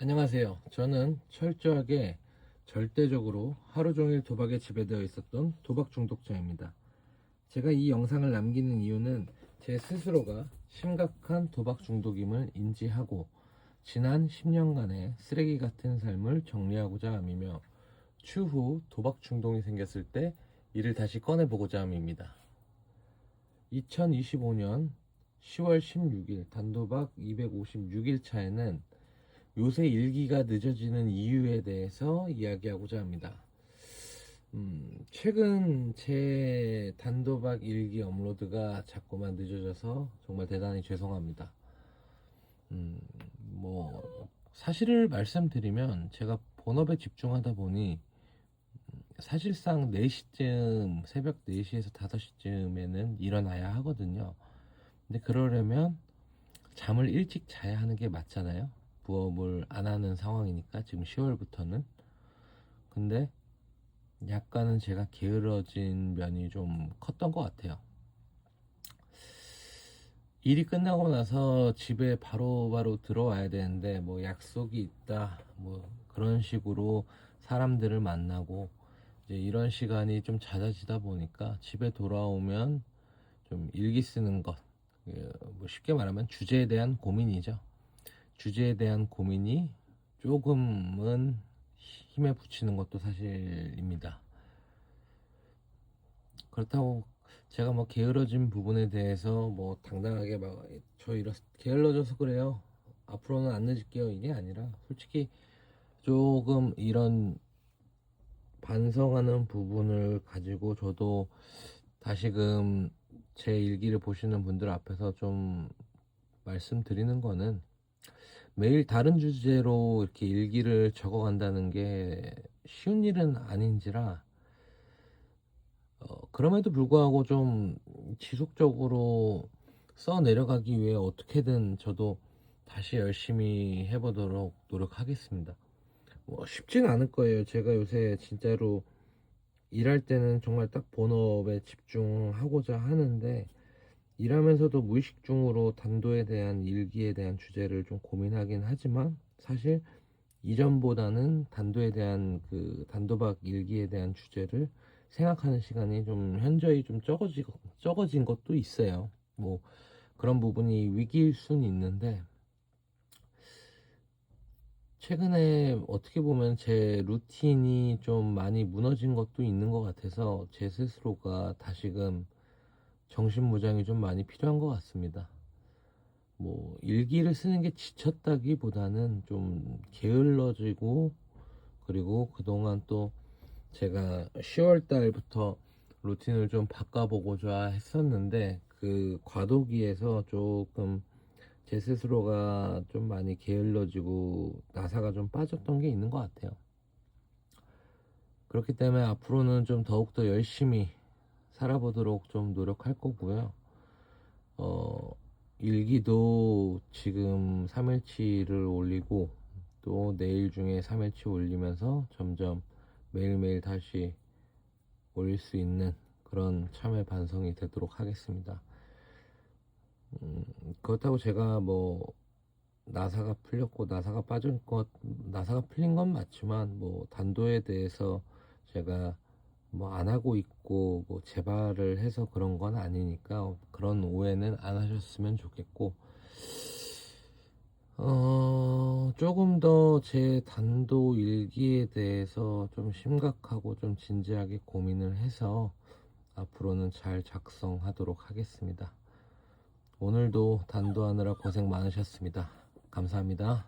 안녕하세요. 저는 철저하게 절대적으로 하루 종일 도박에 지배되어 있었던 도박 중독자입니다. 제가 이 영상을 남기는 이유는 제 스스로가 심각한 도박 중독임을 인지하고 지난 10년간의 쓰레기 같은 삶을 정리하고자 함이며 추후 도박 중독이 생겼을 때 이를 다시 꺼내보고자 함입니다. 2025년 10월 16일 단도박 256일 차에는 요새 일기가 늦어지는 이유에 대해서 이야기하고자 합니다. 최근 제 단도박 일기 업로드가 자꾸만 늦어져서 정말 대단히 죄송합니다. 사실을 말씀드리면 제가 본업에 집중하다 보니 사실상 4시쯤, 새벽 4시에서 5시쯤에는 일어나야 하거든요. 근데 그러려면 잠을 일찍 자야 하는 게 맞잖아요. 부업을 안 하는 상황이니까 지금 10월부터는. 근데 약간은 제가 게으러진 면이 좀 컸던 것 같아요. 일이 끝나고 나서 집에 바로바로 들어와야 되는데 뭐 약속이 있다 뭐 그런 식으로 사람들을 만나고 이제 이런 시간이 좀 잦아지다 보니까 집에 돌아오면 좀 일기 쓰는 것, 뭐 쉽게 말하면 주제에 대한 고민이죠. 주제에 대한 고민이 조금은 힘에 부치는 것도 사실입니다. 그렇다고 제가 뭐 게으러진 부분에 대해서 뭐 당당하게 막 저 이러 게을러져서 그래요, 앞으로는 안 늦을게요, 이게 아니라 솔직히 조금 이런 반성하는 부분을 가지고 저도 다시금 제 일기를 보시는 분들 앞에서 좀 말씀드리는 거는, 매일 다른 주제로 이렇게 일기를 적어간다는 게 쉬운 일은 아닌지라, 그럼에도 불구하고 좀 지속적으로 써 내려가기 위해 어떻게든 저도 다시 열심히 해보도록 노력하겠습니다. 뭐 쉽진 않을 거예요. 제가 요새 진짜로 일할 때는 정말 딱 본업에 집중하고자 하는데, 일하면서도 무의식 중으로 단도에 대한 일기에 대한 주제를 좀 고민하긴 하지만, 사실 이전보다는 단도에 대한 그 단도박 일기에 대한 주제를 생각하는 시간이 좀 현저히 좀 적어진 것도 있어요. 뭐 그런 부분이 위기일 수는 있는데, 최근에 어떻게 보면 제 루틴이 좀 많이 무너진 것도 있는 것 같아서 제 스스로가 다시금 정신무장이 좀 많이 필요한 것 같습니다. 뭐 일기를 쓰는 게 지쳤다기보다는 좀 게을러지고, 그리고 그동안 또 제가 10월 달부터 루틴을 좀 바꿔보고자 했었는데 그 과도기에서 조금 제 스스로가 좀 많이 게을러지고 나사가 좀 빠졌던 게 있는 것 같아요. 그렇기 때문에 앞으로는 좀 더욱더 열심히 살아보도록 좀 노력할 거고요. 일기도 지금 3일치를 올리고 또 내일 중에 3일치 올리면서 점점 매일매일 다시 올릴 수 있는 그런 참회 반성이 되도록 하겠습니다. 그렇다고 제가 뭐 나사가 풀렸고 나사가 풀린 건 맞지만 뭐 단도에 대해서 제가 뭐 안 하고 있고 뭐 재발을 해서 그런 건 아니니까 그런 오해는 안 하셨으면 좋겠고, 조금 더 제 단도 일기에 대해서 좀 심각하고 좀 진지하게 고민을 해서 앞으로는 잘 작성하도록 하겠습니다. 오늘도 단도하느라 고생 많으셨습니다. 감사합니다.